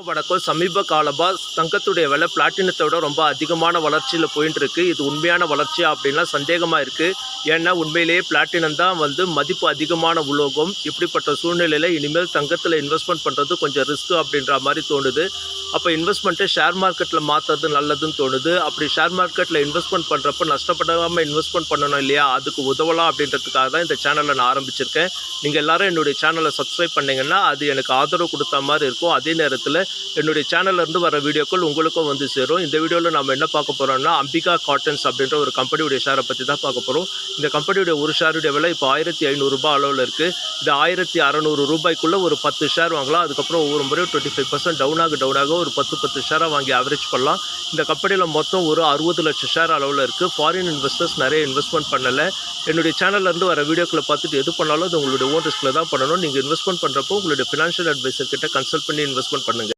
வணக்கம். சமீப காலமா தங்கத்துடைய விலை பிளாட்டினத்தை விட ரொம்ப அதிகமான வளர்ச்சியில் போயிட்டு இருக்கு. இது உண்மையான வளர்ச்சியா அப்படின்லாம் சந்தேகமாக இருக்குது. ஏன்னா உண்மையிலேயே பிளாட்டினம் தான் மதிப்பு அதிகமான உலோகம். இப்படிப்பட்ட சூழ்நிலையில் இனிமேல் தங்கத்தில் இன்வெஸ்ட்மெண்ட் பண்ணுறது கொஞ்சம் ரிஸ்க்கு அப்படின்ற மாதிரி தோணுது. அப்போ இன்வெஸ்ட்மெண்ட்டை ஷேர் மார்க்கெட்டில் மாற்றுறது நல்லதுன்னு தோணுது. அப்படி ஷேர் மார்க்கெட்டில் இன்வெஸ்ட்மெண்ட் பண்ணுறப்ப நஷ்டப்படாமல் இன்வெஸ்ட்மெண்ட் பண்ணணும் இல்லையா, அதுக்கு உதவலாம் அப்படின்றதுக்காக தான் இந்த சேனலை நான் ஆரம்பிச்சிருக்கேன். நீங்கள் எல்லாரும் என்னுடைய சேனலை சப்ஸ்கிரைப் பண்ணிங்கன்னா அது எனக்கு ஆதரவு கொடுத்த மாதிரி இருக்கும். அதே நேரத்தில் என்னுடைய சேனல்லேருந்து வர வீடியோக்கள் உங்களுக்கும் வந்து சேரும். இந்த வீடியோவில் நம்ம என்ன பார்க்க போகிறோம்னா, அம்பிகா காட்டன்ஸ் அப்படின்ற ஒரு கம்பெனியுடைய ஷேரை பற்றி தான் பார்க்க போகிறோம். இந்த கம்பெனியுடைய ஒரு ஷேருடைய விலை இப்போ 1500 அளவில் இருக்குது. இது 1600 ஒரு 10 ஷேர் வாங்கலாம். அதுக்கப்புறம் ஒவ்வொரு முறையும் 25% டவுனாக ஒரு 10 ஷேராக வாங்கி ஆவரேஜ் பண்ணலாம். இந்த கம்பெனியில் மொத்தம் ஒரு 60 லட்சம் ஷேர் அளவில் இருக்குது. ஃபாரின் இன்வெஸ்டர்ஸ் நிறைய இன்வெஸ்ட்மெண்ட் பண்ணலை. என்னுடைய சேனல்லேருந்து வர வீடியோக்களை பார்த்துட்டு எது பண்ணாலும் அது உங்களுடைய ஓன் ரிஸ்கில் தான் பண்ணணும். நீங்கள் இன்வெஸ்ட்மெண்ட் பண்ணுறப்போ உங்களுடைய ஃபினான்ஷியல் அட்வைசர் கிட்ட கன்சல்ட் பண்ணி இன்வெஸ்ட்மெண்ட் பண்ணுங்கள்.